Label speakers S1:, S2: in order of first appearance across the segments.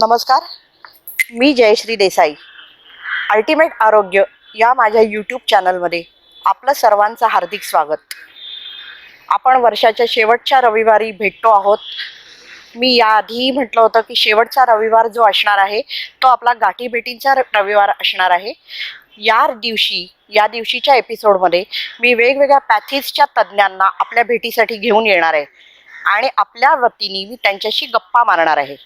S1: नमस्कार, मी जयश्री देसाई. अल्टिमेट आरोग्य या माझ्या यूट्यूब चॅनलमध्ये आपलं सर्वांचं हार्दिक स्वागत. आपण वर्षाच्या शेवटच्या रविवारी भेटतो आहोत. मी याआधीही म्हटलं होतं की शेवटचा रविवार जो असणार आहे तो आपला गाठीभेटींचा रविवार असणार आहे. या दिवशीच्या एपिसोडमध्ये मी वेगवेगळ्या पॅथीजच्या तज्ज्ञांना आपल्या भेटीसाठी घेऊन येणार आहे आणि आपल्या वतीने मी त्यांच्याशी गप्पा मारणार आहे.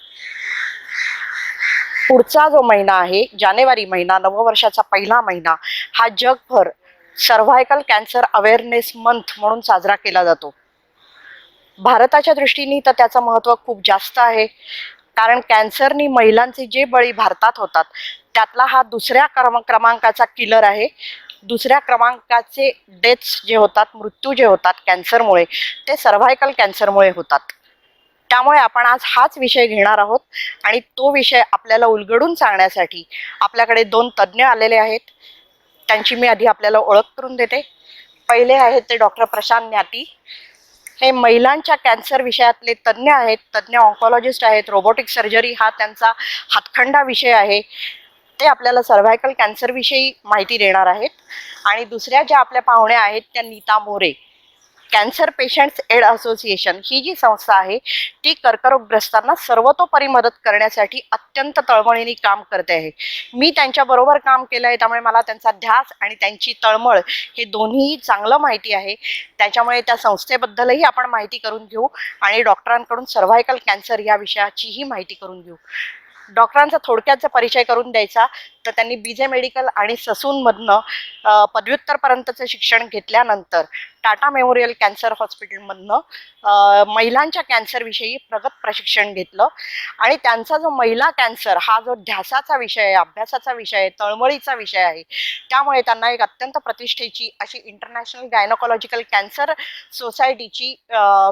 S1: पुढचा जो महिना आहे, जानेवारी महिना, नववर्षाचा पहिला महिना, हा जगभर सर्व्हायकल कॅन्सर अवेअरनेस मंथ म्हणून साजरा केला जातो. भारताच्या दृष्टीने तर त्याचं महत्त्व खूप जास्त आहे, कारण कॅन्सरनी महिलांचे जे बळी भारतात होतात त्यातला हा दुसऱ्या क्रमांकाचा किलर आहे. दुसऱ्या क्रमांकाचे डेथ्स जे होतात, मृत्यू जे होतात कॅन्सरमुळे, ते सर्व्हायकल कॅन्सरमुळे होतात. त्यामुळे आपण आज हाच विषय घेणार आहोत आणि तो विषय आपल्याला उलगडून सांगण्यासाठी आपल्याकडे दोन तज्ज्ञ आलेले आहेत. त्यांची मी आधी आपल्याला ओळख करून देते. पहिले आहेत ते डॉक्टर प्रशांत न्याती. हे महिलांच्या कॅन्सर विषयातले तज्ज्ञ आहेत, तज्ज्ञ ऑन्कॉलॉजिस्ट आहेत. रोबोटिक सर्जरी हा त्यांचा हातखंडा विषय आहे. ते आपल्याला सर्व्हायकल कॅन्सरविषयी माहिती देणार आहेत. आणि दुसऱ्या ज्या आपल्या पाहुण्या आहेत त्या Nita More. Cancer patients aid association ही जी संस्था आहे ती कर्करोगग्रस्तांना सर्वतोपरी मदत करण्यासाठी अत्यंत तळमळीने काम करते आहे. मी त्यांच्याबरोबर काम केलं आहे, त्यामुळे मला त्यांचा ध्यास आणि त्यांची तळमळ हे दोन्ही चांगलं माहिती आहे. त्याच्यामुळे त्या संस्थेबद्दलही आपण माहिती करून घेऊ आणि डॉक्टरांकडून सर्व्हायकल कॅन्सर या विषयाचीही माहिती करून घेऊ. डॉक्टरांचा थोडक्यात पारिचय करून द्यायचा तर त्यांनी बीजे मेडिकल आणि ससूनमधनं पदव्युत्तरपर्यंतचं शिक्षण घेतल्यानंतर टाटा मेमोरियल कॅन्सर हॉस्पिटलमधनं महिलांच्या कॅन्सरविषयी प्रगत प्रशिक्षण घेतलं. आणि त्यांचा जो महिला कॅन्सर हा जो ध्यासाचा विषय आहे, अभ्यासाचा विषय आहे, तळमळीचा विषय आहे, त्यामुळे त्यांना एक अत्यंत प्रतिष्ठेची अशी इंटरनॅशनल गायनोकॉलॉजिकल कॅन्सर सोसायटीची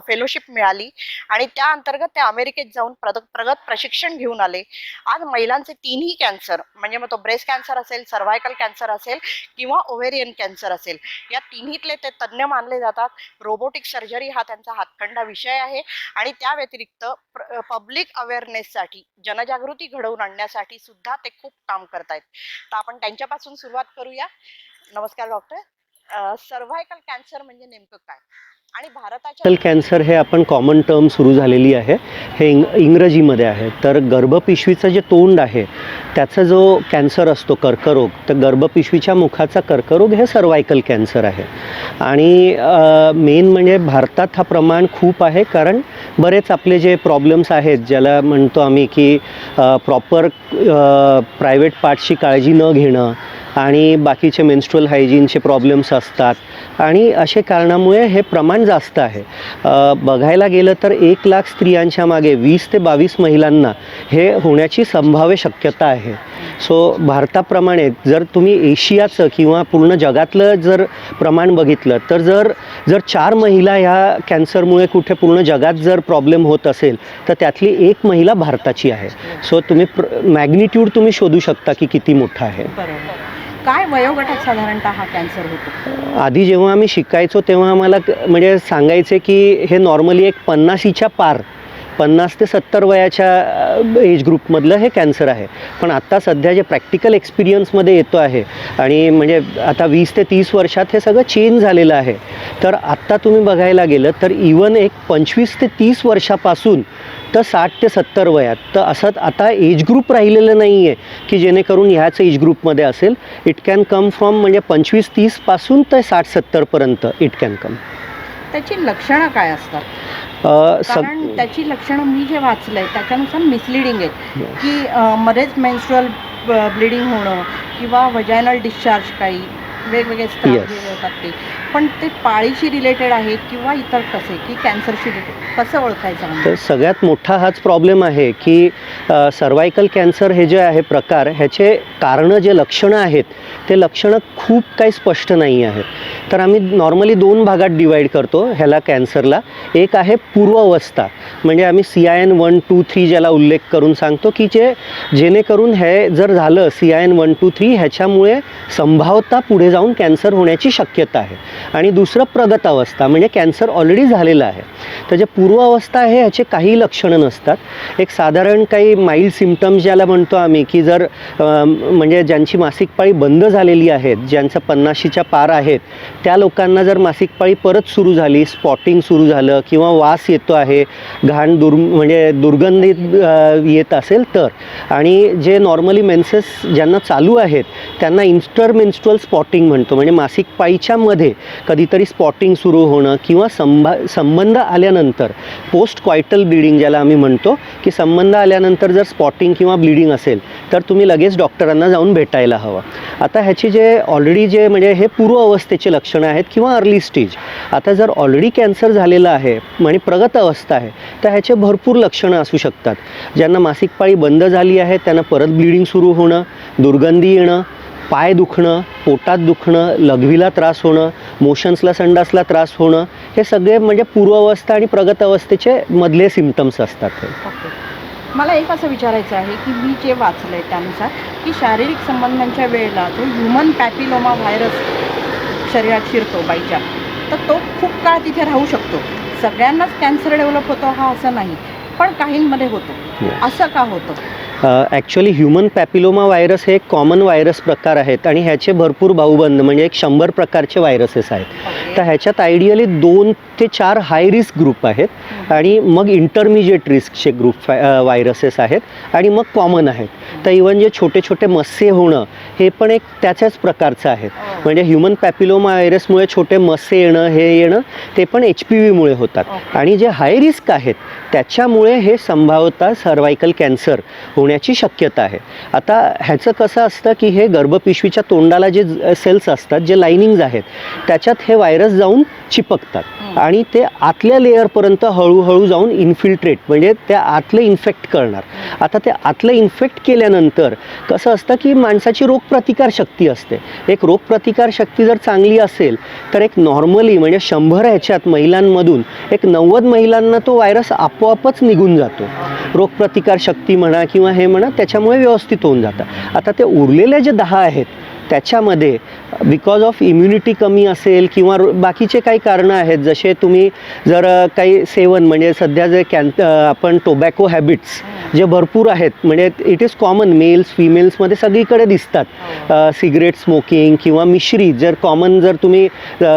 S1: फेलोशिप मिळाली आणि त्या अंतर्गत ते अमेरिकेत जाऊन प्रगत प्रशिक्षण घेऊन आले. आज महिलांचे तिन्ही कॅन्सर, म्हणजे मग तो ब्रेस्ट कॅन्सर असेल, सर्व्हायकल कॅन्सर असेल किंवा ओव्हेरियन कॅन्सर असेल, या तिन्हीतले ते तज्ज्ञ मानले जातात. रोबोटिक सर्जरी हा त्यांचा हातखंडा विषय आहे आणि त्या व्यतिरिक्त पब्लिक अवेअरनेससाठी, जनजागृती घडवून आणण्यासाठी सुद्धा ते खूप काम करतायत. तर आपण त्यांच्यापासून सुरुवात करूया. नमस्कार डॉक्टर. सर्व्हायकल कॅन्सर म्हणजे नेमकं काय आणि भारताच्या
S2: कॅन्सर हे आपण कॉमन टर्म सुरू झालेली आहे, हे इंग्रजीमध्ये आहे. तर गर्भपिशवीचं जे तोंड आहे त्याचा जो कॅन्सर असतो कर्करोग, तर गर्भपिशवीच्या मुखाचा कर्करोग हे सर्व्हायकल कॅन्सर आहे. आणि मेन म्हणजे भारतात हा प्रमाण खूप आहे, कारण बरेच आपले जे प्रॉब्लेम्स आहेत ज्याला म्हणतो आम्ही की प्रॉपर प्रायव्हेट पार्टची काळजी न घेणं आणि बाकीचे मेन्स्ट्रुअल हायजीनचे प्रॉब्लेम्स असतात आणि असे कारणामुळे हे प्रमाण जास्त आहे. बघायला गेलं तर 1,00,000 स्त्रियांच्या मागे 20 ते 22 महिलांना हे होण्याची संभाव्य शक्यता आहे. सो भारताप्रमाणे जर तुम्ही एशियाचं किंवा पूर्ण जगातलं जर प्रमाण बघितलं तर जर 4 महिला ह्या कॅन्सरमुळे कुठे पूर्ण जगात जर प्रॉब्लेम होत असेल तर त्यातली 1 महिला भारताची आहे. सो तुम्ही मॅग्निट्यूड तुम्ही शोधू शकता की किती मोठा आहे.
S1: काय वयोगटात साधारणतः हा कॅन्सर होतो?
S2: आधी जेव्हा आम्ही शिकायचो तेव्हा आम्हाला म्हणजे सांगायचे की हे नॉर्मली एक 50च्या पार, 50 ते 70 वयाच्या एज ग्रुपमधलं हे कॅन्सर आहे. पण आत्ता सध्या जे प्रॅक्टिकल एक्सपिरियन्समध्ये येतो आहे आणि म्हणजे आता 20 ते 30 वर्षात हे सगळं चेंज झालेलं आहे. तर आत्ता तुम्ही बघायला गेलं तर इवन एक 25 ते 30 वर्षापासून तर 60 ते 70 वयात, तर असं आता एज ग्रुप राहिलेलं नाही आहे की जेणेकरून ह्याच एज ग्रुपमध्ये असेल. इट कॅन कम फ्रॉम म्हणजे 25-30 पासून तर 60-70 पर्यंत इट कॅन कम.
S1: त्याची लक्षणं काय असतात? कारण त्याची लक्षणं मी जे वाचलंय त्याच्यानुसार मिसलिडिंग आहे की मध्येच मेन्स्ट्रुअल ब्लिडिंग होणं किंवा वजायनल डिस्चार्ज, काही वेगवेगळे स्त्राव होतात ते, पण ते पाळीशी रिलेटेड आहे किंवा इतर कसे की कॅन्सरशी रिलेटेड, कसं ओळखायचं?
S2: तर सगळ्यात मोठा हाच प्रॉब्लेम आहे की सर्व्हायकल कॅन्सर हे जे आहे प्रकार, ह्याचे कारणं जे लक्षणं आहेत ते लक्षणं खूप काही स्पष्ट नाही आहेत. तर आम्ही नॉर्मली 2 भागात डिवाईड करतो ह्याला कॅन्सरला. एक आहे पूर्वावस्था, म्हणजे आम्ही CIN 1, 2, 3 ज्याला उल्लेख करून सांगतो की जेणेकरून हे जर झालं CIN 1, 2, 3 ह्याच्यामुळे संभाव्यता पुढे जाऊन कॅन्सर होण्याची शक्यता आहे. आणि दुसरं प्रगत अवस्था म्हणजे कॅन्सर ऑलरेडी झालेलं आहे. तर जे पूर्वावस्था आहे ह्याचे काही लक्षणं नसतात. एक साधारण काही माइल्ड सिम्पटम्स ज्याला म्हणतो आम्ही, की जर म्हणजे ज्यांची मासिक पाळी बंद झालेली आहेत, ज्यांचं 50च्या पार आहेत, त्या लोकांना जर मासिक पाळी परत सुरू झाली, स्पॉटिंग सुरू झालं किंवा वास येतो आहे, घाण म्हणजे दुर्गंधित येत असेल तर, आणि जे नॉर्मली मेन्सेस ज्यांना चालू आहेत त्यांना इंटरमेन्स्ट्रुअल स्पॉटिंग म्हणतो, म्हणजे मासिक पाळीच्या मध्ये कधीतरी स्पॉटिंग सुरू होणं किंवा संबंध आल्यानंतर पोस्ट क्वायटल ब्लिडिंग ज्याला आम्ही म्हणतो, की संबंध आल्यानंतर जर स्पॉटिंग किंवा ब्लिडिंग असेल तर तुम्ही लगेच डॉक्टरांना जाऊन भेटायला हवं. आता ह्याची जे ऑलरेडी जे म्हणजे हे पूर्व अवस्थेचे लक्षणं आहेत किंवा अर्ली स्टेज. आता जर ऑलरेडी कॅन्सर झालेलं आहे आणि प्रगत अवस्था आहे तर ह्याचे भरपूर लक्षणं असू शकतात. ज्यांना मासिक पाळी बंद झाली आहे त्यांना परत ब्लिडिंग सुरू होणं, दुर्गंधी येणं, पाय दुखणं, पोटात दुखणं, लघवीला त्रास होणं, मोशन्सला संडासला त्रास होणं, हे सगळे म्हणजे पूर्वावस्था आणि प्रगत अवस्थेचे मधले सिम्पटम्स असतात.
S1: ओके. मला एक असं विचारायचं आहे की मी जे वाचलं आहे त्यानुसार की शारीरिक संबंधांच्या वेळेला जो ह्युमन पॅपिलोमा व्हायरस शरीरात शिरतो बाईच्या, तर तो खूप काळ तिथे राहू शकतो. सगळ्यांनाच कॅन्सर डेव्हलप होतो हा असं नाही, पण काहींमध्ये होतो. असं का होतं?
S2: ॲक्च्युली ह्युमन पॅपिलोमा व्हायरस हे एक कॉमन व्हायरस प्रकार आहेत आणि ह्याचे भरपूर भाऊबंद म्हणजे 100 प्रकारचे व्हायरसेस आहेत. तर ह्याच्यात आयडियली 2 ते 4 हाय रिस्क ग्रुप आहेत आणि मग इंटरमिजिएट रिस्कचे ग्रुप व्हायरसेस आहेत आणि मग कॉमन आहेत. तर इवन जे छोटे छोटे मस्से होणं हे पण एक त्याच्याच प्रकारचं आहे. म्हणजे ह्युमन पॅपिलोमा व्हायरसमुळे छोटे मस्से येणं हे येणं ते पण HPV-मुळे होतात. आणि जे हाय रिस्क आहेत त्याच्यामुळे हे संभाव्यतः सर्वायकल कॅन्सर होण्याची शक्यता आहे. आता ह्याचं कसं असतं की हे गर्भपिशवीच्या तोंडाला जे सेल्स असतात, जे लाइनिंग्ज आहेत, त्याच्यात हे व्हायरस जाऊन चिपकतात आणि ते आतल्या लेअरपर्यंत हळूहळू जाऊन इन्फिल्ट्रेट म्हणजे त्या आतलं इन्फेक्ट करणार. आता ते आतलं इन्फेक्ट केल्यानंतर कसं असतं की माणसाची रोगप्रतिकारशक्ती असते. एक रोगप्रतिकारशक्ती जर चांगली असेल तर एक नॉर्मली म्हणजे 100 ह्याच्यात महिलांमधून एक 90 महिलांना तो व्हायरस आपोआपच निघून जातो. रोगप्रतिकारशक्ती म्हणा किंवा हे म्हणा त्याच्यामुळे व्यवस्थित होऊन जातं. आता ते उरलेले जे 10 आहेत त्याच्यामध्ये बिकॉज ऑफ इम्युनिटी कमी असेल किंवा बाकीचे काही कारणं आहेत, जसे तुम्ही जर काही सेवन म्हणजे सध्या जे आपण टोबॅको हॅबिट्स जे भरपूर आहेत म्हणजे इट इज कॉमन मेल्स फिमेल्समध्ये सगळीकडे दिसतात. सिगरेट स्मोकिंग किंवा मिश्री जर कॉमन जर तुम्ही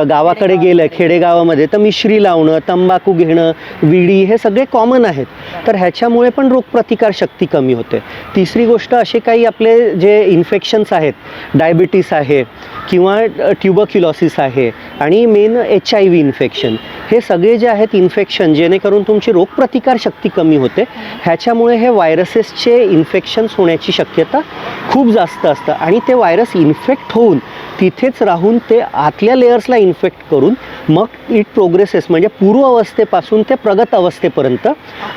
S2: गावाकडे गेलं खेडेगावामध्ये तर मिश्री लावणं, तंबाखू घेणं, विडी हे सगळे कॉमन आहेत. तर ह्याच्यामुळे पण रोगप्रतिकारशक्ती कमी होते. तिसरी गोष्ट असे काही आपले जे इन्फेक्शन्स आहेत, डायबिटीस आहे किंवा ट्युबरक्युलोसिस आहे आणि मेन HIV इन्फेक्शन, हे सगळे जे आहेत इन्फेक्शन जेणेकरून तुमची रोगप्रतिकारशक्ती कमी होते, ह्याच्यामुळे हे व्हायरसेसचे इन्फेक्शन्स होण्याची शक्यता खूप जास्त असतं आणि ते व्हायरस इन्फेक्ट होऊन तिथेच राहून ते आतल्या लेयर्सला इन्फेक्ट करून मग इट प्रोग्रेसेस म्हणजे पूर्व अवस्थेपासून ते प्रगत अवस्थेपर्यंत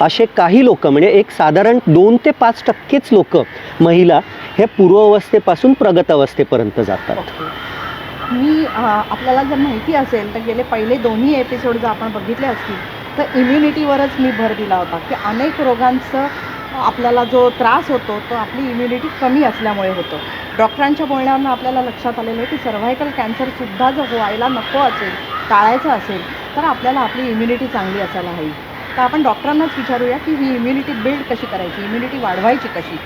S2: असे काही लोक म्हणजे एक साधारण 2 ते 5% लोक महिला हे पूर्व अवस्थेपासून प्रगत अवस्थेपर्यंत जातात.
S1: मी आपल्याला जर माहिती असेल तर गेले पहिले दोन्ही एपिसोड जर आपण बघितले असतील तर इम्युनिटीवरच मी भर दिला होता की अनेक रोगांचं आपल्याला जो त्रास होतो तो आपली इम्युनिटी कमी असल्यामुळे होतो. डॉक्टरांच्या बोलण्यावरून आपल्याला लक्षात आलेलं आहे की सर्व्हायकल कॅन्सरसुद्धा जर व्हायला नको असेल, टाळायचं असेल तर आपल्याला आपली इम्युनिटी चांगली असायला हवी. तर आपण डॉक्टरांनाच विचारूया की ही इम्युनिटी बिल्ड कशी करायची, इम्युनिटी वाढवायची कशी.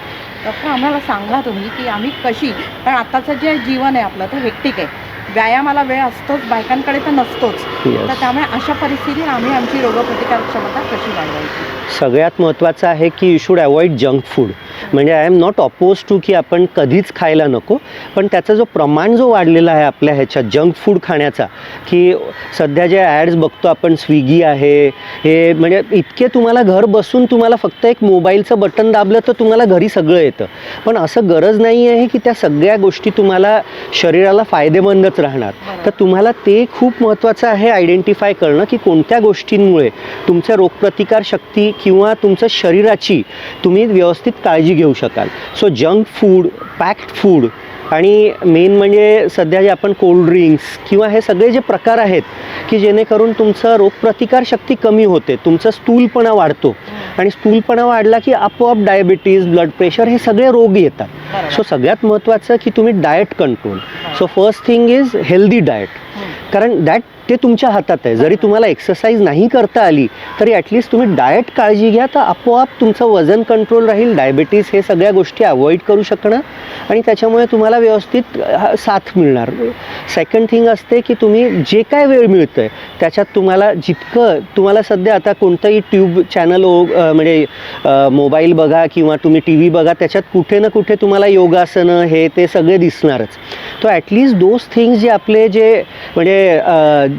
S1: डॉक्टर आम्हाला सांगा तुम्ही की आम्ही कशी, कारण आत्ताचं जे जीवन आहे आपलं ते हेक्टिक आहे, व्यायामाला वेळ असतोच, बायकांकडे तर नसतोच. तर त्यामुळे अशा परिस्थितीत आम्ही आमची रोगप्रतिकारक क्षमता कशी वाढवायची?
S2: सगळ्यात महत्त्वाचं आहे की you should avoid junk food. म्हणजे I am not oppose to की आपण कधीच खायला नको, पण त्याचा जो प्रमाण जो वाढलेला आहे आपल्या ह्याच्यात जंक फूड खाण्याचा, की सध्या जे ॲड्स बघतो आपण स्विगी आहे हे म्हणजे इतके तुम्हाला घर बसून तुम्हाला फक्त एक मोबाईलचं बटन दाबलं तर तुम्हाला घरी सगळं येतं. पण असं गरज नाही आहे की त्या सगळ्या गोष्टी तुम्हाला शरीराला फायदेमंदच राहणार. तर तुम्हाला ते खूप महत्त्वाचं आहे आयडेंटिफाय करणं की कोणत्या गोष्टींमुळे तुमच्या रोगप्रतिकार शक्ती किंवा तुमच्या शरीराची तुम्ही व्यवस्थित काळजी घेऊ शकाल. So junk food, packed food आणि मेन म्हणजे सध्या जे आपण कोल्ड ड्रिंक्स किंवा हे सगळे जे प्रकार आहेत की जेणेकरून तुमचं रोगप्रतिकार शक्ती कमी होते, तुमचा स्थूलपणा वाढतो आणि स्थूलपणा वाढला की आपोआप डायबिटीज, ब्लड प्रेशर हे सगळे रोग येतात.
S1: बरोबर.
S2: सो सगळ्यात महत्त्वाचं की तुम्ही diet control. So first thing is healthy diet, कारण दॅट ते तुमच्या हातात आहे. जरी तुम्हाला एक्सरसाइज नाही करता आली तरी ॲटलिस्ट तुम्ही डाएट काळजी घ्या, तर आपोआप तुमचं वजन कंट्रोल राहील, डायबिटीज हे सगळ्या गोष्टी अवॉइड करू शकणार आणि त्याच्यामुळे तुम्हाला व्यवस्थित साथ मिळणार. सेकंड थिंग असते की तुम्ही जे काय वेळ मिळतं आहे त्याच्यात तुम्हाला जितकं तुम्हाला सध्या आता कोणतंही ट्यूब चॅनल म्हणजे मोबाईल बघा किंवा तुम्ही टी व्ही बघा, त्याच्यात कुठे ना कुठे तुम्हाला योगासनं हे ते सगळे दिसणारच. तो ॲटलिस्ट दोज थिंग्स जे आपले जे म्हणजे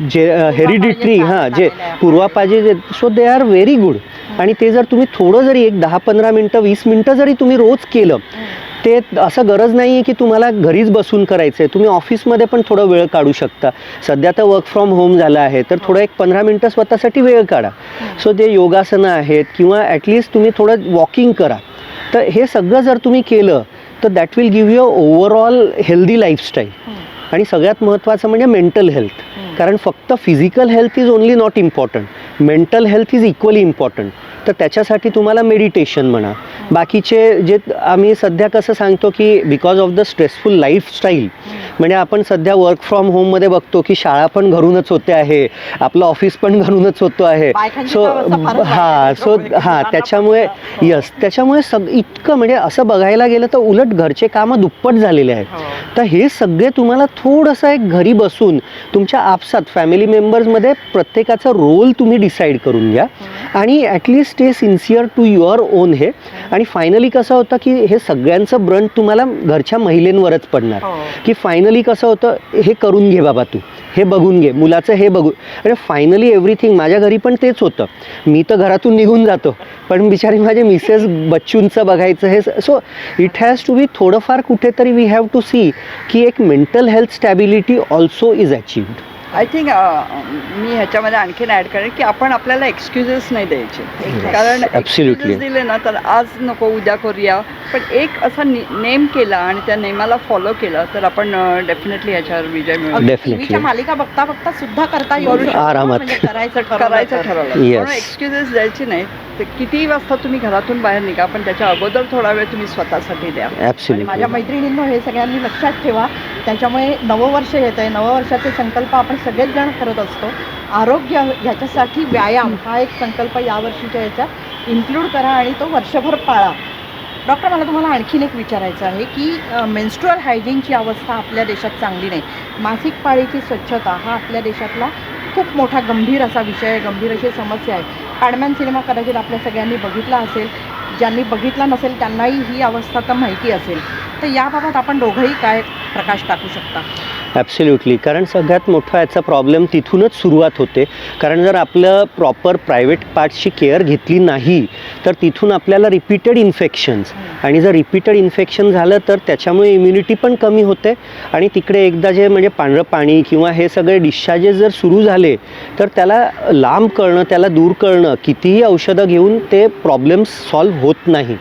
S2: जे हेरिडिटरी जे पूर्वापाजे, so they are very good. आणि ते जर तुम्ही थोडं जरी एक 10-15 मिनटं 20 मिनटं जरी तुम्ही रोज केलं, ते असं गरज नाही आहे की तुम्हाला घरीच बसून करायचं आहे. तुम्ही ऑफिसमध्ये पण थोडं वेळ काढू शकता. सध्या तर वर्क फ्रॉम होम झालं आहे, तर थोडं एक 15 मिनटं स्वतःसाठी वेळ काढा. सो ते योगासनं आहेत किंवा ॲटलिस्ट तुम्ही थोडं वॉकिंग करा. तर हे सगळं जर तुम्ही केलं तर that will give you overall healthy lifestyle. आणि सगळ्यात महत्त्वाचं म्हणजे मेंटल हेल्थ, कारण फक्त physical health is only not important, mental health is equally important. तर त्याच्यासाठी तुम्हाला मेडिटेशन म्हणा, बाकीचे जे आम्ही सध्या कसं सांगतो की because of the stressful lifestyle, म्हणजे आपण सध्या वर्क फ्रॉम होममध्ये बघतो की शाळा पण घरूनच होते आहे, आपलं ऑफिस पण घरूनच होतं आहे. सो त्याच्यामुळे त्याच्यामुळे इतकं म्हणजे असं बघायला गेलं तर उलट घरचे कामं दुप्पट झालेले आहेत. तर हे सगळे तुम्हाला थोडंसं एक घरी बसून तुमच्या आपसात फॅमिली मेंबर्समध्ये प्रत्येकाचा रोल तुम्ही डिसाईड करून घ्या आणि at least stay sincere to your own हे. आणि फायनली कसं होतं की हे सगळ्यांचं ब्रंट तुम्हाला घरच्या महिलेंवरच पडणार की फायनली कसं होतं, हे करून घे बाबा तू, हे बघून घे, मुलाचं हे बघू. अरे फायनली एव्हरीथिंग. माझ्या घरी पण तेच होतं, मी तर घरातून निघून जातो पण बिचारी माझे मिसेस बच्चूंचं बघायचं हे. So it has to be थोडंफार कुठेतरी वी हॅव टू सी की एक mental health stability also is achieved.
S3: I think मी ह्याच्यामध्ये आणखीन ॲड करेन की आपण आपल्याला एक्सक्युजेस नाही द्यायचे, कारण एक्सक्युजेस दिले ना तर आज नको उद्या करूया, पण एक असा नेम केला आणि त्या नेमाला फॉलो केला तर आपण डेफिनेटली ह्याच्यावर विजय मिळू.
S1: टीव्हीच्या मालिका बघता बघता सुद्धा करता येऊ शकतो,
S2: आरामात.
S1: म्हणजे करायचं
S3: ठरवलं. म्हणून एक्सक्युजेस द्यायची नाही. तर कितीही वाजता तुम्ही घरातून बाहेर निघा, पण त्याच्या अगोदर थोडा वेळ तुम्ही स्वतःसाठी द्या.
S1: आणि माझ्या मैत्रिणींनो हे सगळ्यांनी लक्षात ठेवा. त्याच्यामुळे नववर्ष येत आहे, नववर्षाचे संकल्प आपण सगळेच जण करत असतो. आरोग्य ह्याच्यासाठी व्यायाम हा एक संकल्प यावर्षीच्या ह्याच्यात इन्क्लूड करा आणि तो वर्षभर पाळा. डॉक्टर, मला तुम्हाला आणखीन एक विचारायचं आहे की मेन्स्ट्रुअल हायजीनची अवस्था आपल्या देशात चांगली नाही. मासिक पाळीची स्वच्छता हा आपल्या देशातला खूप मोठा गंभीर असा विषय आहे, गंभीर अशी समस्या आहे. पॅडमॅन सिनेमा कदाचित आपल्या सगळ्यांनी बघितला असेल, ज्यांनी बघितला नसेल त्यांनाही ही अवस्था तर माहिती असेल. तर याबाबत आपण दोघंही काय प्रकाश टाकू शकता?
S2: ॲब्सोल्युटली, कारण सगळ्यात मोठा याचा प्रॉब्लेम तिथूनच सुरुवात होते. कारण जर आपलं प्रॉपर प्रायव्हेट पार्ट्सची केअर घेतली नाही तर तिथून आपल्याला रिपीटेड इन्फेक्शन्स, आणि जर रिपीटेड इन्फेक्शन झालं तर त्याच्यामुळे इम्युनिटी पण कमी होते आणि तिकडे एकदा जे म्हणजे पांढरं पाणी किंवा हे सगळे डिस्चार्जेस जर सुरू झाले तर त्याला लांब करणं, त्याला दूर करणं, कितीही औषधं घेऊन ते प्रॉब्लेम्स सॉल्व्ह होत नाही.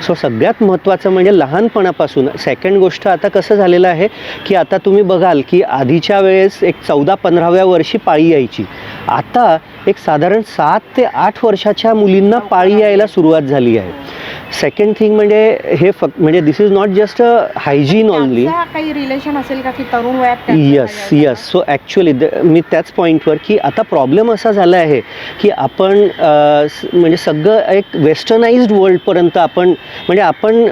S2: सो सगळ्यात महत्त्वाचं म्हणजे लहानपणापासून. सेकंड गोष्ट, आता कसं झालेलं आहे की आता तुम्ही बघाल की आधीच्या वेळेस एक 14-15व्या वर्षी पाळी यायची, आता एक साधारण 7 ते 8 वर्षाच्या मुलींना पाळी यायला सुरुवात झाली आहे. सेकंड थिंग म्हणजे हे म्हणजे this is not just a hygiene only.
S1: काही रिलेशन असेल का की तरुण वयात?
S2: यस. सो ॲक्च्युली मी त्याच पॉईंटवर की आता प्रॉब्लेम असा झाला आहे की आपण म्हणजे सगळं एक वेस्टर्नाइज्ड वर्ल्डपर्यंत आपण म्हणजे आपण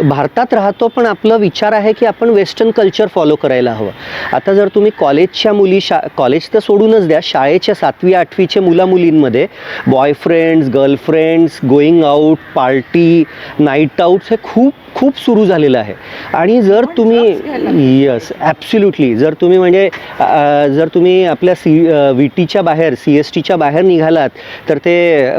S2: भारतात राहतो पण आपलं विचार आहे की आपण वेस्टर्न कल्चर फॉलो करायला हवं. आता जर तुम्ही कॉलेजच्या मुली कॉलेज तर सोडूनच द्या, शाळेच्या 7वी 8वीचे मुलींमध्ये boyfriends, girlfriends, going out, party, night outs हे खूप खूप सुरू झालेलं आहे. आणि जर तुम्ही ॲब्सोल्युटली जर तुम्ही म्हणजे जर तुम्ही आपल्या व्ही टीच्या बाहेर, CSTच्या बाहेर निघालात तर ते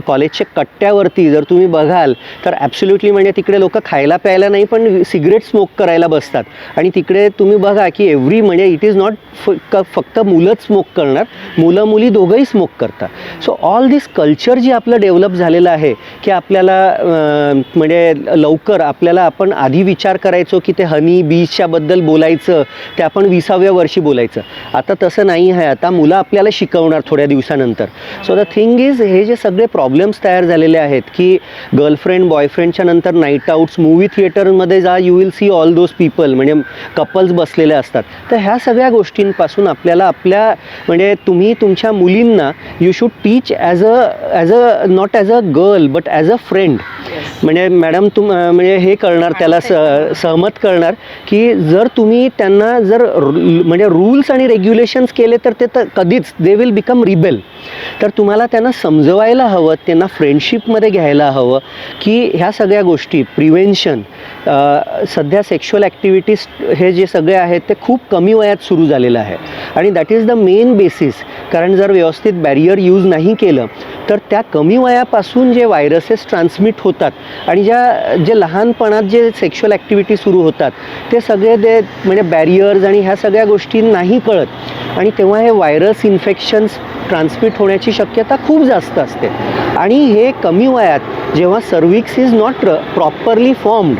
S2: कॉलेजच्या कट्ट्यावरती जर तुम्ही बघाल तर ॲब्सोल्युटली म्हणजे तिकडे लोक खायला प्यायला नाही पण सिगरेट स्मोक करायला बसतात. आणि तिकडे तुम्ही बघा की म्हणजे इट इज नॉट फक्त मुलंच स्मोक करणार, मुलं मुली दोघंही स्मोक करतात. सो ऑल दिस कल्चर जे आपलं डेव्हलप झालेलं आहे की आपल्याला म्हणजे लवकर आपल्याला आपण आपण आधी विचार करायचो की ते हनी बीजच्या बद्दल बोलायचं ते आपण 20व्या वर्षी बोलायचं. आता तसं नाही आहे. आता मुलं आपल्याला शिकवणार थोड्या दिवसानंतर. सो द थिंग इज हे जे सगळे प्रॉब्लेम्स तयार झालेले आहेत की गर्लफ्रेंड बॉयफ्रेंडच्या नंतर नाईट आउट्स, मूवी थिएटरमध्ये जा, you will see all those people, म्हणजे कपल्स बसलेले असतात. तर ह्या सगळ्या गोष्टींपासून आपल्याला आपल्या म्हणजे तुम्ही तुमच्या मुलींना you should teach as a not as a girl but as a friend. म्हणजे मॅडम म्हणजे हे करणार त्याला सहमत करणार की जर तुम्ही त्यांना जर म्हणजे रूल्स आणि रेग्युलेशन्स केले तर ते तर कधीच दे विल बिकम रिबेल. तर तुम्हाला त्यांना समजवायला हवं, त्यांना फ्रेंडशिपमध्ये घ्यायला हवं की ह्या सगळ्या गोष्टी प्रिव्हेन्शन. सध्या सेक्शुअल ॲक्टिव्हिटीज हे जे सगळे आहेत ते खूप कमी वयात सुरू झालेलं आहे आणि that is the main basis. कारण जर व्यवस्थित बॅरियर यूज नाही केलं तर त्या कमी वयापासून जे व्हायरसेस ट्रान्समिट होतात आणि जे लहानपणात जे सेक्शुअल ॲक्टिव्हिटी सुरू होतात ते सगळे म्हणजे बॅरियर्स आणि ह्या सगळ्या गोष्टी नाही कळत आणि तेव्हा हे व्हायरस इन्फेक्शन्स ट्रान्समिट होण्याची शक्यता खूप जास्त असते. आणि हे कमी वयात जेव्हा cervix is not properly formed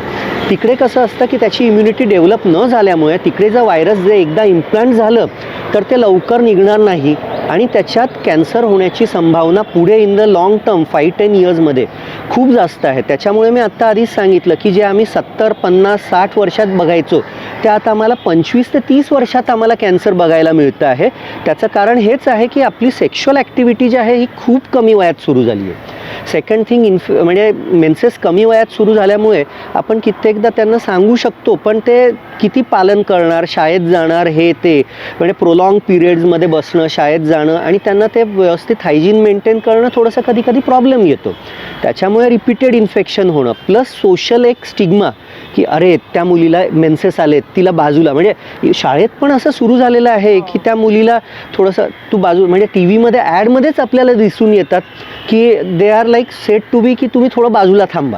S2: तिकडे कसं असतं की त्याची इम्युनिटी डेव्हलप न झाल्यामुळे तिकडे जर व्हायरस जे एकदा इम्प्लांट झालं तर ते लवकर निघणार नाही आणि त्याच्यात कॅन्सर होण्याची संभावना पुढे इन द लाँग टर्म 5-10 इयर्समध्ये खूप जास्त आहे. त्याच्यामुळे मी आत्ता आधीच सांगितलं की जे आम्ही 70, 50, 60 वर्षात बघायचो ते आता आम्हाला 25 ते 30 वर्षात आम्हाला कॅन्सर बघायला मिळतं आहे. त्याचं कारण हेच आहे की आपली सेक्शुअल ॲक्टिव्हिटी जी आहे ही खूप कमी वयात सुरू झाली आहे. सेकंड थिंग म्हणजे मेन्सेस कमी वयात सुरू झाल्यामुळे आपण कित्येकदा त्यांना सांगू शकतो पण ते किती पालन करणार, शाळेत जाणार हे ते म्हणजे प्रोलॉंग पिरियड्समध्ये बसणं, शाळेत जाणं आणि त्यांना ते व्यवस्थित हायजीन मेंटेन करणं थोडंसं कधी कधी प्रॉब्लेम येतो. त्याच्यामुळे रिपीटेड इन्फेक्शन होणं प्लस सोशल एक स्टिग्मा की अरे त्या मुलीला मेन्सेस आलेत तिला बाजूला. म्हणजे शाळेत पण असं सुरू झालेलं आहे की त्या मुलीला थोडंसं तू बाजू म्हणजे टी व्हीमध्ये ॲडमध्येच आपल्याला दिसून येतात की they are like set to be की तुम्ही थोडं बाजूला थांबा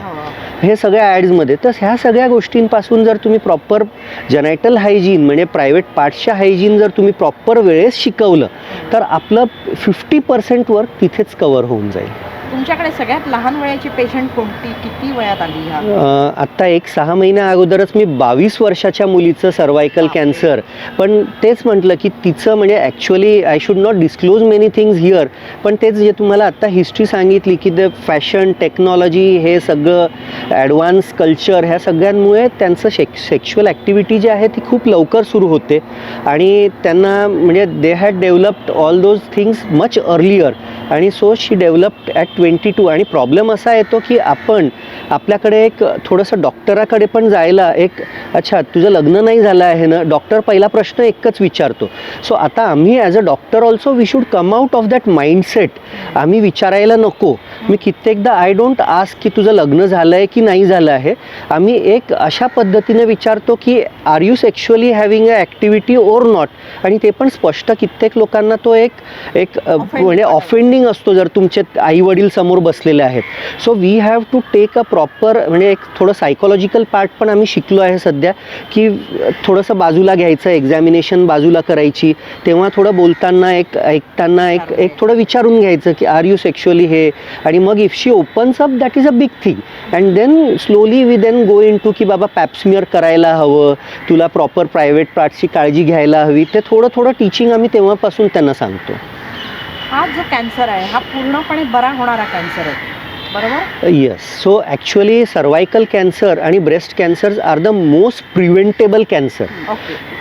S2: हे सगळ्या ॲड्समध्ये. तर ह्या सगळ्या गोष्टींपासून जर तुम्ही प्रॉपर जेनायटल हायजीन म्हणजे प्रायव्हेट पार्ट्सच्या हायजीन जर तुम्ही प्रॉपर वेळेस शिकवलं तर आपलं 50% वर्क तिथेच कवर होऊन जाईल.
S1: तुमच्याकडे सगळ्यात लहान वयाची पेशंट कोणती, किती वयात आली?
S2: आत्ता 6 महिन्या अगोदरच मी 22 वर्षाच्या मुलीचं सर्वायकल कॅन्सर. पण तेच म्हटलं की तिचं म्हणजे actually I should not disclose many things here. पण तेच जे तुम्हाला आत्ता हिस्ट्री सांगितली की द फॅशन टेक्नॉलॉजी हे सगळं ॲडव्हान्स कल्चर ह्या सगळ्यांमुळे त्यांचं सेक्शुअल ॲक्टिव्हिटी जी आहे ती खूप लवकर सुरू होते आणि त्यांना म्हणजे they had developed all those things much earlier आणि सो शी डेव्हलप्ड ॲट 22. आणि प्रॉब्लेम असा येतो की आपण आपल्याकडे एक थोडंसं डॉक्टराकडे पण जायला एक अच्छा तुझं लग्न नाही झालं आहे ना, डॉक्टर पहिला प्रश्न एकच विचारतो. सो आता आम्ही as a doctor also we should come out of that mindset. आम्ही विचारायला नको. मी कित्येकदा आय डोंट आस्क की तुझं लग्न झालं आहे की नाही झालं आहे. आम्ही एक अशा पद्धतीने विचारतो की are you sexually having a activity or not. आणि ते पण स्पष्ट कित्येक लोकांना तो एक म्हणजे ऑफेंडिंग असतो जर तुमचे आई वडील समोर बसलेले आहेत. So we have to take a proper म्हणजे एक थोडं सायकोलॉजिकल पार्ट पण आम्ही शिकलो आहे सध्या की थोडंसं बाजूला घ्यायचं, एक्झामिनेशन बाजूला करायची, तेव्हा थोडं बोलताना ऐकताना एक थोडं विचारून घ्यायचं की आर यू सेक्शुअली हे. आणि मग if she opens up that is a big thing and then slowly we then go into की बाबा पॅप्समिअर करायला हवं, तुला प्रॉपर प्रायव्हेट पार्टची काळजी घ्यायला हवी. ते थोडं टीचिंग आम्ही तेव्हापासून त्यांना सांगतो.
S1: हा जो कॅन्सर आहे हा पूर्णपणे बरा होणारा कॅन्सर आहे बरोबर?
S2: Yes. So actually cervical cancer आणि breast cancer are the most preventable cancer.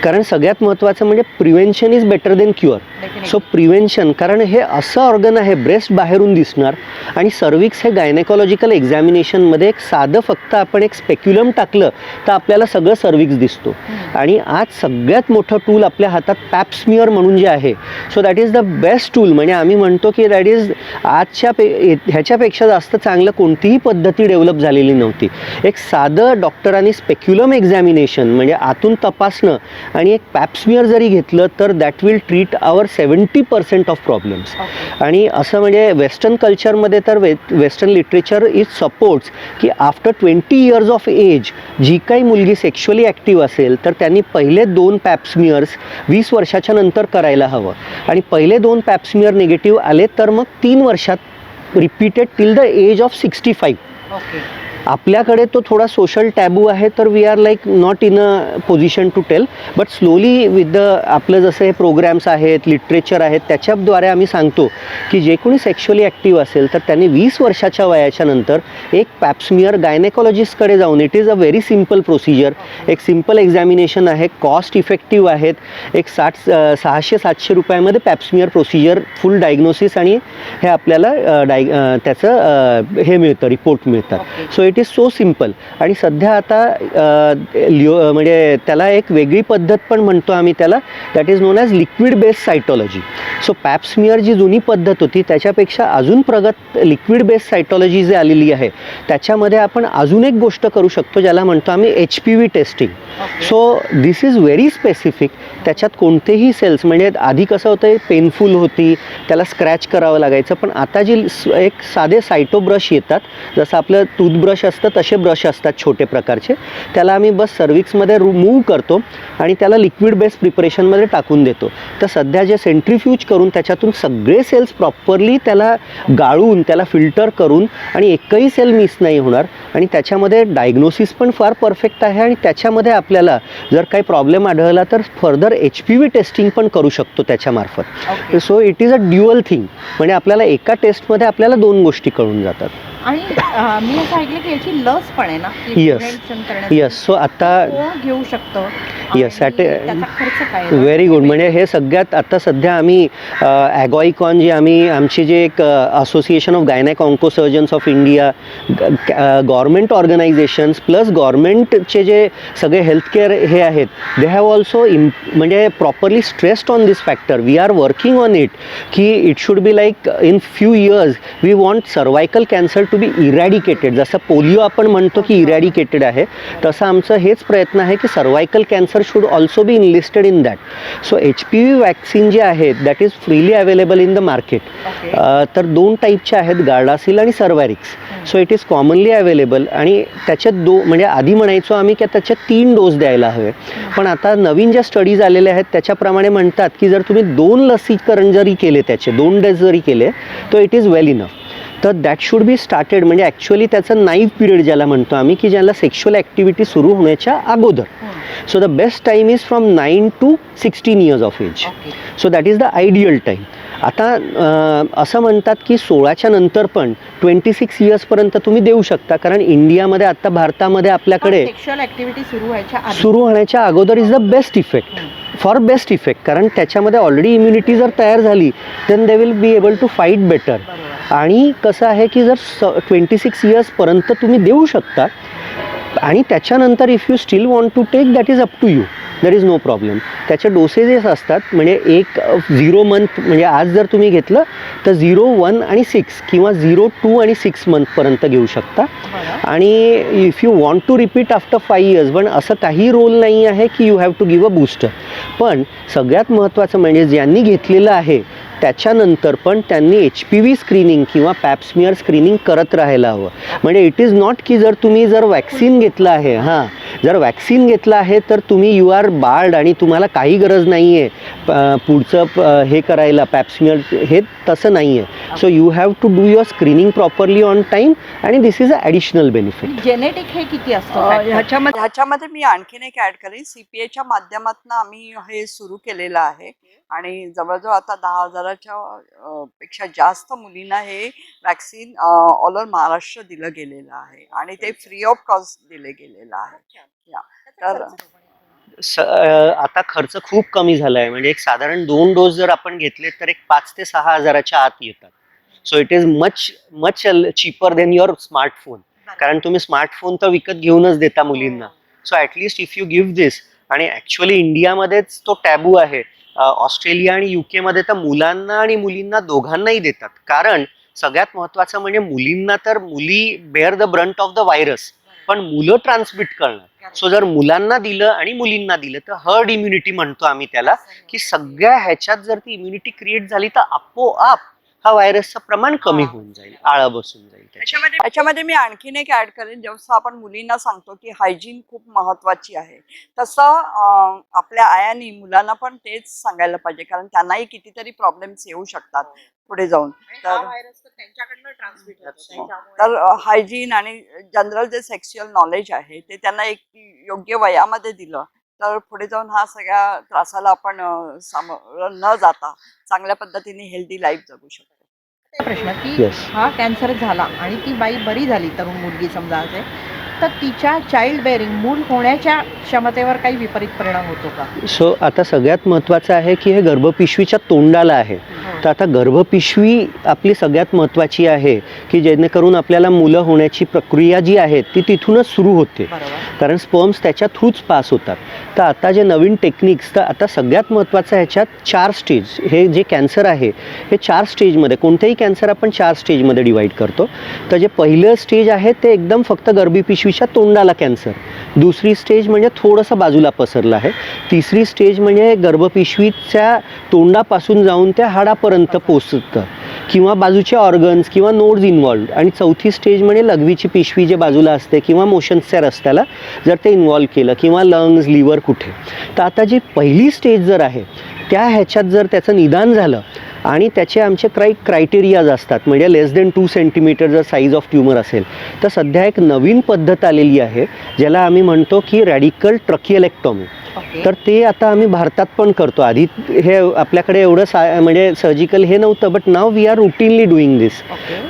S2: कारण सगळ्यात महत्त्वाचं म्हणजे prevention is better than cure. So prevention कारण हे असं ऑर्गन आहे ब्रेस्ट बाहेरून दिसणार आणि सर्विक्स हे गायनेकॉलॉजिकल एक्झामिनेशनमध्ये एक साधं फक्त आपण एक स्पेक्युलम टाकलं तर आपल्याला सगळं सर्विक्स दिसतो. आणि आज सगळ्यात मोठं टूल आपल्या हातात पॅप्समिअर म्हणून जे आहे so that is the best tool. म्हणजे आम्ही म्हणतो की दॅट इज आजच्या ह्याच्यापेक्षा जास्त चांगलं कोणतीही पद्धती डेव्हलप झालेली नव्हती. एक साधं डॉक्टरांनी स्पेक्युलम एक्झामिनेशन म्हणजे आतून तपासणं आणि एक पॅप्समिअर जरी घेतलं तर that will treat our 70% of problems. आणि असं म्हणजे वेस्टर्न कल्चरमध्ये तर वेस्टर्न लिटरेचर इज सपोर्ट्स की आफ्टर 20 इयर्स ऑफ एज जी काही मुलगी सेक्शुअली ॲक्टिव्ह असेल तर त्यांनी पहिले 2 पॅप्समिअर्स 20 वर्षाच्या नंतर करायला हवं. आणि पहिले 2 पॅप्समिअर निगेटिव्ह आले तर मग 3 वर्षात repeated till the age of 65. आपल्याकडे तो थोडा सोशल टॅबू आहे, तर we are like not in a position to tell. But slowly with the आपलं जसं हे प्रोग्रॅम्स आहेत, लिटरेचर आहेत, त्याच्याद्वारे आम्ही सांगतो की जे कोणी सेक्शुअली ॲक्टिव्ह असेल तर त्यांनी 20 वर्षाच्या वयाच्या नंतर एक पॅप्समियर गायनेकॉलॉजिस्टकडे जाऊन, it is a very simple procedure, एक सिम्पल एक्झामिनेशन आहे, कॉस्ट इफेक्टिव्ह आहेत, एक 600-700 रुपयामध्ये पॅप्समियर प्रोसिजर, फुल डायग्नोसिस आणि हे आपल्याला त्याचं हे मिळतं, रिपोर्ट मिळतात. So it is so simple. आणि सध्या आता म्हणजे त्याला एक वेगळी पद्धत पण म्हणतो आम्ही त्याला, that is known as liquid based cytology. So pap smear जी जुनी पद्धत होती त्याच्यापेक्षा अजून प्रगत लिक्विड बेस्ड सायटॉलॉजी जी आलेली आहे त्याच्यामध्ये आपण अजून एक गोष्ट करू शकतो ज्याला म्हणतो आम्ही HPV testing. So this is very specific. त्याच्यात कोणतेही सेल्स, म्हणजे आधी कसं होतं, पेनफुल होती, त्याला स्क्रॅच करावं लागायचं, पण आता जी एक साधे सायटो ब्रश येतात, जसं आपलं टूथब्रश असतं तसे ब्रश असतात छोटे प्रकारचे, त्याला आम्ही बस सर्विक्समध्ये मूव्ह करतो आणि त्याला लिक्विड बेस्ड प्रिपरेशनमध्ये टाकून देतो. तर सध्या जे सेंट्रीफ्यूज करून त्याच्यातून सगळे सेल्स प्रॉपरली त्याला गाळून त्याला फिल्टर करून आणि एकही सेल मिस नाही होणार आणि त्याच्यामध्ये डायग्नोसिस पण फार परफेक्ट आहे आणि त्याच्यामध्ये आपल्याला जर काही प्रॉब्लेम आढळला तर फर्दर HPV टेस्टिंग पण करू शकतो त्याच्यामार्फत. So it is a dual thing, म्हणजे आपल्याला एका टेस्टमध्ये आपल्याला 2 गोष्टी कळून जातात.
S1: आणि मी असं ऐकलं की याची लस पण आहे ना?
S2: येस. सो आता
S1: घेऊ शकतो.
S2: येस,
S1: त्याचा खर्च काय?
S2: Very good. म्हणजे हे सगळ्यात आता सध्या आम्ही ॲगॉयकॉन जी आमची जे एक association of gynaec oncosurgeons of India, government organisations plus गव्हर्मेंटचे जे सगळे हेल्थकेअर हे आहेत, दे हॅव ऑल्सो म्हणजे properly stressed on this factor. We are working on it की it should be like in few years we want cervical cancer to be eradicated. जसं polio आपण म्हणतो की इरॅडिकेटेड आहे, तसं आमचं हेच प्रयत्न आहे की cervical cancer should also be enlisted in that. So HPV vaccine जे आहेत that is freely available in the market. तर 2 टाईपचे आहेत, गार्डासिल आणि Cervarix. So it is commonly available आणि त्याच्यात म्हणजे आधी म्हणायचो आम्ही की त्याच्यात 3 डोस द्यायला हवे, पण आता नवीन ज्या स्टडीज आलेल्या आहेत त्याच्याप्रमाणे म्हणतात की जर तुम्ही 2 लसीकरण जरी केले, त्याचे 2 डोस जरी केले तर इट इज वेल इनफ. तर दॅट शुड बी स्टार्टेड, म्हणजे ॲक्च्युअली त्याचं नाईव्ह पिरियड ज्याला म्हणतो आम्ही की ज्याला सेक्शुअल ॲक्टिव्हिटी सुरू होण्याच्या अगोदर. So the best time is from 9 to 16 years of age. So that is the ideal time. आता असं म्हणतात की 16च्या नंतर पण 26 इयर्सपर्यंत तुम्ही देऊ शकता, कारण इंडियामध्ये आता भारतामध्ये आपल्याकडे
S1: सेक्शुअल ॲक्टिव्हिटी
S2: सुरू होण्याच्या अगोदर is the best effect, for best effect. कारण त्याच्यामध्ये ऑलरेडी इम्युनिटी जर तयार झाली then they will be able to fight better. आणि कसं आहे की जर 26 इयर्सपर्यंत तुम्ही देऊ शकता आणि त्याच्यानंतर if you still want to take, that is up to you, that is no problem. त्याचे डोसेजेस असतात, म्हणजे एक 0 मंथ, म्हणजे आज जर तुम्ही घेतलं तर 0, 1 आणि 6 किंवा 0, 2 आणि 6 मंथपर्यंत घेऊ शकता. आणि if you want to repeat after 5 years, पण असं काही रोल नाही आहे की you have to give a booster. पण सगळ्यात महत्त्वाचं म्हणजे ज्यांनी घेतलेलं आहे त्याच्यानंतर पण त्यांनी HPV स्क्रीनिंग किंवा पॅप्समियर स्क्रीनिंग करत राहायला हवं. म्हणजे इट इज नॉट की जर तुम्ही वॅक्सिन घेतलं आहे, जर वॅक्सिन घेतलं आहे तर तुम्ही यू आर बार्ड आणि तुम्हाला काही गरज नाही आहे पुढचं हे करायला पॅप्समियर, हे तसं नाही आहे. So you have to do your screening properly on time आणि this is a additional benefit.
S1: Genetic हे किती असतं?
S3: ह्याच्यामध्ये मी आणखीन एक ऍड करेन. CPAच्या माध्यमातून आम्ही हे सुरू केलेलं आहे आणि जवळजवळ आता 10,000च्या पेक्षा जास्त मुलींना हे वॅक्सिन ऑल ओव्हर महाराष्ट्र दिलं गेलेलं आहे आणि ते फ्री ऑफ कॉस्ट दिले गेलेलं आहे. तर
S2: आता खर्च खूप कमी झाला आहे, म्हणजे एक साधारण 2 डोस जर आपण घेतले तर एक 5 ते 6 हजाराच्या आत येतात. So it is much cheaper than your smartphone, कारण तुम्ही स्मार्टफोन तर विकत घेऊनच देता मुलींना. So at least if you give this, आणि ॲक्च्युअली इंडियामध्येच तो टॅबू आहे, ऑस्ट्रेलिया आणि UK मध्ये तर मुलांना आणि मुलींना दोघांनाही देतात. कारण सगळ्यात महत्त्वाचं म्हणजे मुलींना तर मुली bear the brunt of the virus, पण मुलं ट्रान्समिट करणार. सो जर मुलांना दिलं आणि मुलींना दिलं तर हर्ड इम्युनिटी म्हणतो आम्ही त्याला, की सगळ्या ह्याच्यात जर ती इम्युनिटी क्रिएट झाली तर आपोआप हा व्हायरसचं प्रमाण कमी
S3: हा.
S2: होऊन जाईल, आळा बसून जाईल त्याच्यात.
S3: त्याच्यामध्ये मी आणखीन एक ऍड करेन, जसं आपण मुलींना सांगतो की हायजीन खूप महत्वाची आहे, तसं आपल्या आयांनी मुलांना पण तेच सांगायला पाहिजे, कारण त्यांनाही कितीतरी प्रॉब्लेम्स येऊ शकतात पुढे जाऊन. तर हायजीन आणि जनरल जे सेक्शुअल नॉलेज आहे ते त्यांना एक योग्य वयामध्ये दिलं तर पुढे जाऊन हा सगळ्या त्रासाला आपण सामोरं न जाता चांगल्या पद्धतीने हेल्दी लाईफ जगू शकतो.
S4: प्रश्न की
S2: Yes.
S4: हा कॅन्सर झाला आणि ती बाई बरी झाली, तरुण मुलगी समजा असेल, तर तिच्या चाइल्ड बेअरिंग, मूल होण्याच्या क्षमतेवर काही विपरीत परिणाम होतो का?
S2: सो आता सगळ्यात महत्त्वाचं आहे की हे गर्भपिशवीच्या तोंडाला आहे. तर आता गर्भपिशवी आपली सगळ्यात महत्त्वाची आहे की जेणेकरून आपल्याला मुलं होण्याची प्रक्रिया जी आहे ती तिथूनच सुरू होते,
S4: बरोबर.
S2: कारण स्पर्म्स त्याच्या थ्रूच पास होतात. तर आता जे नवीन टेक्निक्स, तर आता सगळ्यात महत्त्वाचं ह्याच्यात 4 स्टेज, हे जे कॅन्सर आहे हे 4 स्टेजमध्ये, कोणतेही कॅन्सर आपण 4 स्टेजमध्ये डिवाईड करतो. तर जे पहिलं स्टेज आहे ते एकदम फक्त गर्भपिशवीच्या तोंडाला कॅन्सर, दुसरी स्टेज म्हणजे थोडंसं बाजूला पसरलं आहे, तिसरी स्टेज म्हणजे गर्भपिशवीच्या तोंडापासून जाऊन त्या हाडापर्यंत पोचतं किंवा बाजूचे ऑर्गन्स किंवा नोड्स इन्व्हॉल्व्ड, आणि चौथी स्टेज म्हणजे लघवीची पिशवी जे बाजूला असते किंवा मोशन्सच्या रस्त्याला जर ते इन्व्हॉल्व केलं किंवा लंग्स, लिव्हर कुठे. तर आता जी पहिली स्टेज जर आहे त्या ह्याच्यात जर त्याचं निदान झालं आणि त्याचे आमचे क्रायटेरियाज असतात, म्हणजे लेस देन 2 सेंटीमीटर जर साईज ऑफ ट्यूमर असेल, तर सध्या एक नवीन पद्धत आलेली आहे ज्याला आम्ही म्हणतो की रॅडिकल ट्रकिएलेक्टॉमी. तर ते आता आम्ही भारतात पण करतो. आधी हे आपल्याकडे एवढं म्हणजे सर्जिकल हे नव्हतं, but now we are routinely doing this.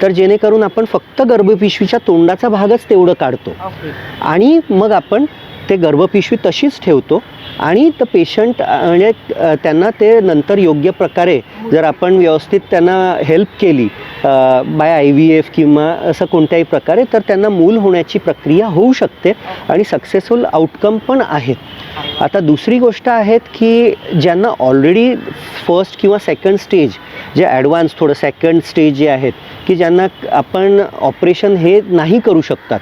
S2: तर जेणेकरून आपण फक्त गर्भपिशवीच्या तोंडाचा भागच तेवढं काढतो आणि मग आपण ते गर्भपिशवी तशीच ठेवतो आणि तर पेशंट म्हणजे त्यांना ते नंतर योग्य प्रकारे जर आपण व्यवस्थित त्यांना हेल्प केली बाय IVF किंवा असं कोणत्याही प्रकारे, तर त्यांना मूल होण्याची प्रक्रिया होऊ शकते आणि सक्सेसफुल आउटकम पण आहेत. आता दुसरी गोष्ट आहेत की ज्यांना ऑलरेडी फर्स्ट किंवा सेकंड स्टेज, जे ॲडव्हान्स थोडं सेकंड स्टेज जे आहेत की ज्यांना आपण ऑपरेशन हे नाही करू शकतात,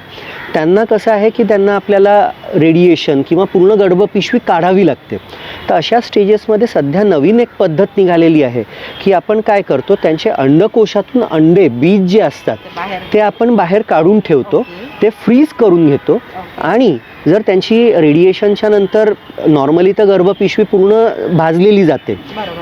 S2: त्यांना कसं आहे की त्यांना आपल्याला रेडिएशन किंवा पूर्ण गर्भपिशवी काढावी लागते. तर अशा स्टेजेसमध्ये सध्या नवीन एक पद्धत निघालेली आहे की आपण काय करतो, त्यांचे अंडकोशातून अंडे, बीज जे असतात ते आपण बाहेर काढून ठेवतो, ते फ्रीज करून घेतो आणि जर त्यांची रेडिएशनच्या नंतर नॉर्मली तर गर्भपिशवी पूर्ण भाजलेली जाते,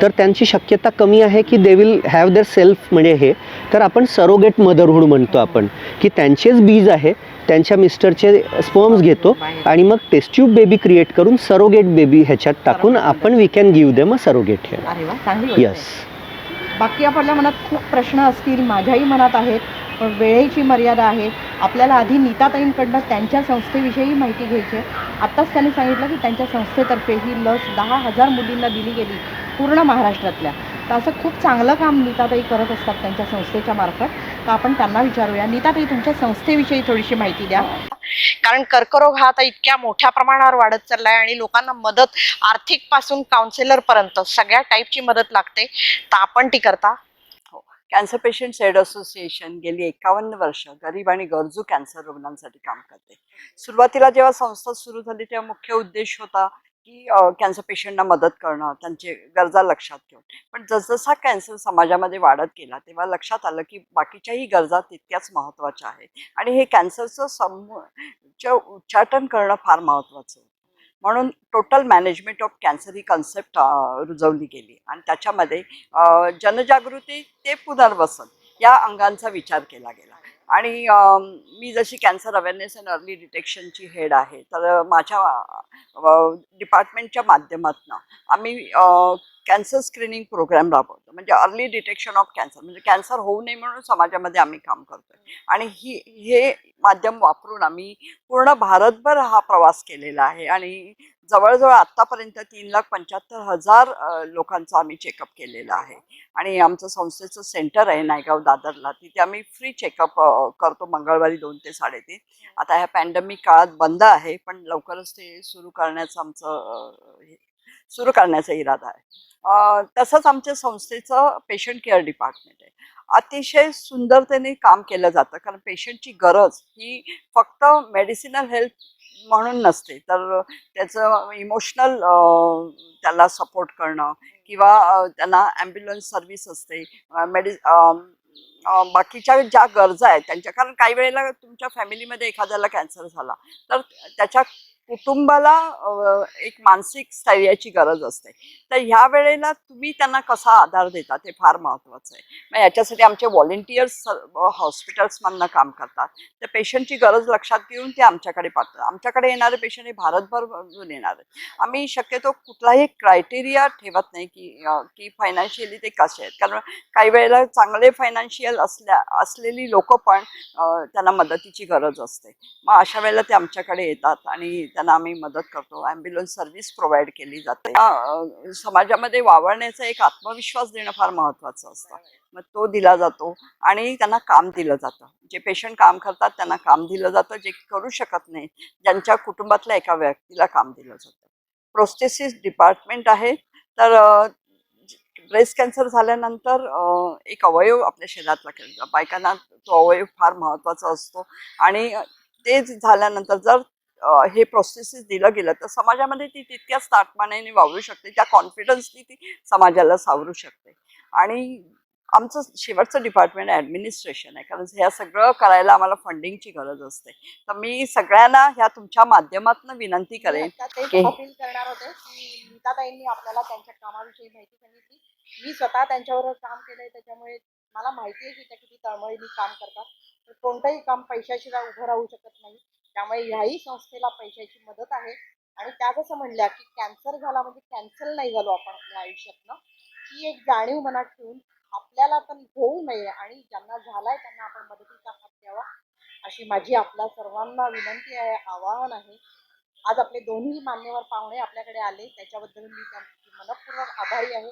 S2: तर त्यांची शक्यता कमी आहे की they will have there self, म्हणजे हे तर आपण सरोगेट मदरहूड म्हणतो आपण, की त्यांचेच बीज आहे, त्यांच्या मिस्टरचे स्पर्म्स घेतो आणि मग टेस्ट ट्यूब बेबी क्रिएट करून सरोगेट बेबी ह्याच्यात टाकून आपण we can give them a surrogate heir.
S4: अरे वा, चांगली गोष्ट आहे.
S2: यस.
S4: बाकी आपल्या मनात खूप प्रश्न असतील, माझ्याही मनात आहेत, पण वेळेची मर्यादा आहे. आपल्याला आधी नीताताईंकडनं त्यांच्या संस्थेविषयी माहिती घ्यायची आहे. आत्ताच त्यांनी सांगितलं की त्यांच्या संस्थेतर्फे ही लस 10,000 मुलींना दिली गेली पूर्ण महाराष्ट्रातल्या. तर असं खूप चांगलं काम नीताताई करत असतात त्यांच्या संस्थेच्या मार्फत. तर आपण त्यांना विचारूया, नीताताई तुमच्या संस्थेविषयी थोडीशी माहिती द्या.
S1: कारण कर्करोग हा आता इतक्या मोठ्या प्रमाणावर वाढत चाललाय आणि लोकांना मदत, आर्थिक पासून काउन्सिलर पर्यंत सगळ्या टाईपची मदत लागते. तर आपण ती करता.
S3: कॅन्सर पेशंट्स एड असोसिएशन गेली 51 वर्ष गरीब आणि गरजू कॅन्सर रुग्णांसाठी काम करते. सुरुवातीला जेव्हा संस्था सुरू झाली तेव्हा मुख्य उद्देश होता की कॅन्सर पेशंटना मदत करणं, त्यांचे गरजा लक्षात घेऊन. पण जसजसा कॅन्सर समाजामध्ये वाढत गेला तेव्हा लक्षात आलं की बाकीच्याही गरजा तितक्याच महत्त्वाच्या आहेत आणि हे कॅन्सरचं उच्चाटन करणं फार महत्त्वाचं होतं. म्हणून total management of cancer he concept रुजवली गेली आणि त्याच्यामध्ये जनजागृती ते पुनर्वसन या अंगांचा विचार केला गेला. आणि मी जशी कॅन्सर अवेअरनेस अँड अर्ली डिटेक्शनची हेड आहे, तर माझ्या डिपार्टमेंटच्या माध्यमातून आम्ही कॅन्सर स्क्रीनिंग प्रोग्राम राबवतो, म्हणजे अर्ली डिटेक्शन ऑफ कॅन्सर, म्हणजे कॅन्सर होऊ नये म्हणून समाजामध्ये आम्ही काम करतोय. आणि हे माध्यम वापरून आम्ही पूर्ण भारतभर हा प्रवास केलेला आहे आणि जवळजवळ आत्तापर्यंत 3,75,000 लोकांचा आम्ही चेकअप केलेला आहे. आणि आमचं संस्थेचं सेंटर आहे नायगाव दादरला, तिथे आम्ही फ्री चेकअप करतो मंगळवारी 2 ते 3:30. आता ह्या पॅन्डेमिक काळात बंद आहे, पण लवकरच ते सुरू करण्याचा इरादा आहे. तसंच आमच्या संस्थेचं पेशंट केअर डिपार्टमेंट आहे. अतिशय सुंदरतेने काम केलं जातं, कारण पेशंटची गरज ही फक्त मेडिसिनल हेल्थ म्हणून नसते, तर त्याचं इमोशनल त्याला सपोर्ट करणं किंवा त्यांना ॲम्ब्युलन्स सर्व्हिस असते, बाकीच्या ज्या गरजा आहेत त्यांच्या. कारण काही वेळेला तुमच्या फॅमिलीमध्ये एखाद्याला कॅन्सर झाला तर त्याच्या कुटुंबाला एक मानसिक स्थैर्याची गरज असते. तर ह्या वेळेला तुम्ही त्यांना कसा आधार देता ते फार महत्त्वाचं आहे. मग याच्यासाठी आमचे व्हॉलेंटियर्स हॉस्पिटल्समधनं काम करतात. त्या पेशंटची गरज लक्षात घेऊन ते आमच्याकडे पाठवतात. आमच्याकडे येणारे पेशंट हे भारतभरून येणार आहेत. आम्ही शक्यतो कुठलाही क्रायटेरिया ठेवत नाही की फायनान्शियली ते कसे आहेत. कारण काही वेळेला चांगले फायनान्शियल असलेली लोक पण त्यांना मदतीची गरज असते. मग अशा वेळेला ते आमच्याकडे येतात आणि त्यांना आम्ही मदत करतो. ॲम्ब्युलन्स सर्व्हिस प्रोव्हाइड केली जाते. समाजामध्ये वावरण्याचा एक आत्मविश्वास देणं फार महत्त्वाचं असतं. मग तो दिला जातो आणि त्यांना काम दिलं जातं. जे पेशंट काम करतात त्यांना काम दिलं जातं. जे करू शकत नाही, ज्यांच्या कुटुंबातल्या एका व्यक्तीला काम दिलं जातं. प्रोस्थेसिस डिपार्टमेंट आहे. तर ब्रेस्ट कॅन्सर झाल्यानंतर एक अवयव आपल्या शरीरातला केला, बायकांना तो अवयव फार महत्त्वाचा असतो. आणि ते झाल्यानंतर जर हे प्रोसेसेस दिलं गेलं तर समाजामध्ये ती तितक्याच ताटमानेने वावरू शकते, त्या कॉन्फिडन्सनी ती समाजाला सावरू शकते. आणि आमचं शेवटचं डिपार्टमेंट ॲडमिनिस्ट्रेशन आहे, कारण ह्या सगळं करायला आम्हाला फंडिंगची गरज असते. तर मी सगळ्यांना ह्या तुमच्या माध्यमातून विनंती करेन
S4: तेच
S3: की
S4: अपील करणार होते की नीताताईंनी आपल्याला त्यांच्या कामाविषयी माहिती सांगितली. मी स्वतः त्यांच्याबरोबर काम केलंय, त्याच्यामुळे मला माहिती आहे की त्या किती तळमळीने काम करतात. तर कोणतंही काम पैशाशिवाय उभं राहू शकत नाही. त्यामुळे ह्याही संस्थेला पैशाची मदत आहे. आणि त्या जसं म्हणल्या की कॅन्सर झाला म्हणजे कॅन्सल नाही झालो आपण आपल्या आयुष्यातनं, ही एक जाणीव मनात ठेवून आपल्याला पण होऊ नये आणि ज्यांना झालाय त्यांना आपण मदतीचा हात द्यावा, अशी माझी आपल्या सर्वांना विनंती आहे, आवाहन आहे. आज आपले दोन्ही मान्यवर पाहुणे आपल्याकडे आले, त्याच्याबद्दल मी त्यांची मनपूर्वक आभारी आहे.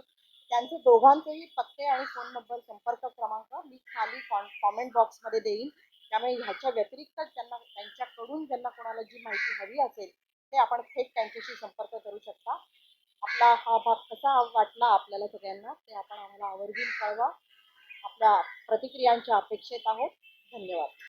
S4: त्यांचे दोघांचेही पत्ते आणि फोन नंबर, संपर्क क्रमांक मी खाली कॉमेंट बॉक्समध्ये देईन. त्यामुळे ह्याच्या व्यतिरिक्त त्यांच्याकडून ज्यांना कोणाला जी माहिती हवी असेल ते आपण थेट त्यांच्याशी संपर्क करू शकता. आपला हा भाग कसा वाटला आपल्याला सगळ्यांना ते आपण आम्हाला आवर्जून कळवा. आपल्या प्रतिक्रियांच्या अपेक्षेत आहोत. धन्यवाद.